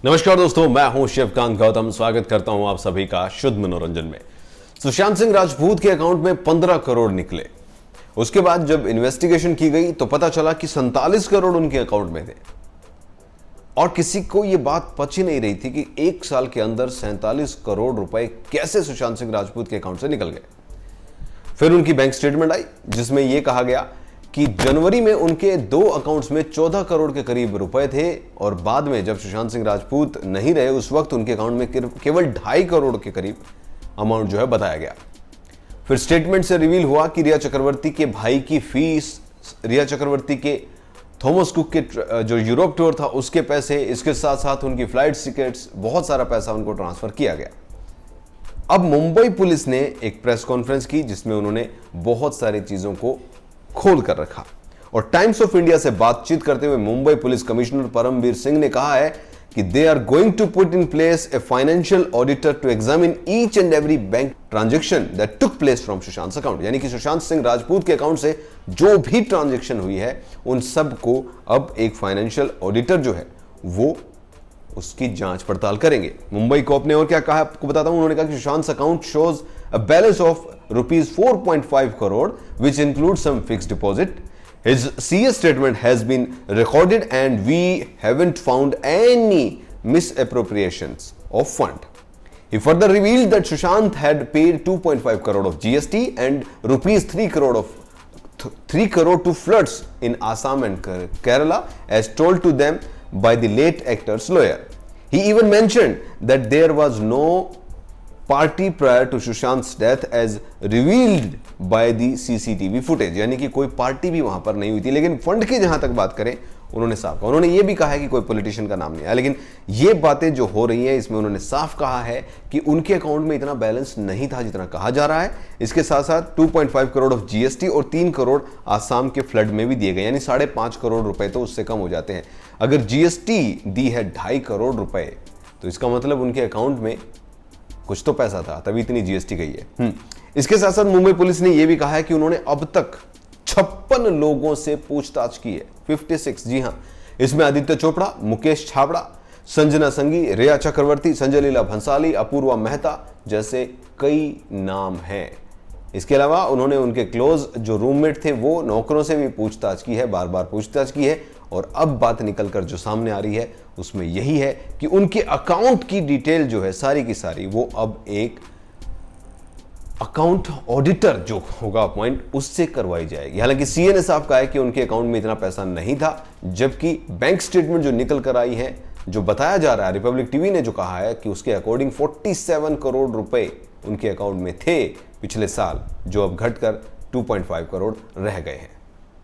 नमस्कार दोस्तों, मैं हूं शिवकांत गौतम। स्वागत करता हूं आप सभी का शुद्ध मनोरंजन में। सुशांत सिंह राजपूत के अकाउंट में 15 करोड़ निकले। उसके बाद जब इन्वेस्टिगेशन की गई तो पता चला कि 47 करोड़ उनके अकाउंट में थे और किसी को यह बात पच ही नहीं रही थी कि एक साल के अंदर 47 करोड़ रुपए कैसे सुशांत सिंह राजपूत के अकाउंट से निकल गए। फिर उनकी बैंक स्टेटमेंट आई जिसमें यह कहा गया कि जनवरी में उनके दो अकाउंट्स में 14 करोड़ के करीब रुपए थे और बाद में जब सुशांत सिंह राजपूत नहीं रहे उस वक्त उनके अकाउंट में केवल 2.5 करोड़ के करीब अमाउंट जो है बताया गया। फिर स्टेटमेंट से रिवील हुआ कि रिया चक्रवर्ती के भाई की फीस, रिया चक्रवर्ती के थॉमस कुक के जो यूरोप टूर था उसके पैसे, इसके साथ साथ उनकी फ्लाइट टिकट्स, बहुत सारा पैसा उनको ट्रांसफर किया गया। अब मुंबई पुलिस ने एक प्रेस कॉन्फ्रेंस की जिसमें उन्होंने बहुत सारी चीजों को खोल कर रखा और टाइम्स ऑफ इंडिया से बातचीत करते हुए मुंबई पुलिस कमिश्नर परमवीर सिंह ने कहा है कि they are going to put in place a financial auditor to examine each and every bank transaction that took place from Sushant account. यानी कि सुशांत सिंह राजपूत के अकाउंट से जो भी ट्रांजैक्शन हुई है उन सब को अब एक फाइनेंशियल ऑडिटर जो है वो उसकी जांच पड़ताल करेंगे। मुंबई कोप ने और क्या कहा आपको बताता हूं। उन्होंने कहा कि Sushant account shows a balance of rupees 4.5 crore which includes some fixed deposit. His CS statement has been recorded and we haven't found any misappropriations of fund. He further revealed that Sushant had paid 2.5 crore of GST and rupees 3 crore to floods in Assam and Kerala as told to them by the late actor's lawyer. He even mentioned that there was no party prior to Sushant death as revealed by the CCTV footage. यानी कि कोई party भी वहां पर नहीं हुई थी। लेकिन फंड की जहां तक बात करें उन्होंने साफ कहा, उन्होंने ये भी कहा है कि कोई पॉलिटिशियन का नाम नहीं है। लेकिन ये बातें जो हो रही हैं इसमें उन्होंने साफ कहा है कि उनके अकाउंट में इतना बैलेंस नहीं था जितना कहा जा रहा है। इसके साथ साथ 2.5 करोड़ ऑफ जीएसटी और 3 करोड़ आसाम के फ्लड में भी दिए गए, यानी 5.5 करोड़ रुपए तो उससे कम हो जाते हैं। अगर जीएसटी दी है 2.5 करोड़ रुपए तो इसका मतलब उनके अकाउंट में कुछ तो पैसा था, तभी इतनी जीएसटी गई है। इसके साथ साथ मुंबई पुलिस ने यह भी कहा है कि उन्होंने अब तक 56 लोगों से पूछताछ की है। 56, जी हां। इसमें आदित्य चोपड़ा, मुकेश छाबड़ा, संजना संगी, रिया चक्रवर्ती, संजय लीला भंसाली, अपूर्वा मेहता जैसे कई नाम हैं। इसके अलावा उन्होंने उनके क्लोज जो रूममेट थे वो नौकरों से भी पूछताछ की है, बार बार पूछताछ की है। और अब बात निकलकर जो सामने आ रही है उसमें यही है कि उनके अकाउंट की डिटेल जो है सारी की सारी वो अब एक अकाउंट ऑडिटर जो होगा अपॉइंट उससे करवाई जाएगी। हालांकि सीए ने साफ कहा है कि उनके अकाउंट में इतना पैसा नहीं था, जबकि बैंक स्टेटमेंट जो निकल कर आई है, जो बताया जा रहा है, रिपब्लिक टीवी ने जो कहा है कि उसके अकॉर्डिंग 47 करोड़ रुपए उनके अकाउंट में थे पिछले साल, जो अब घटकर 2.5 करोड़ रह गए हैं।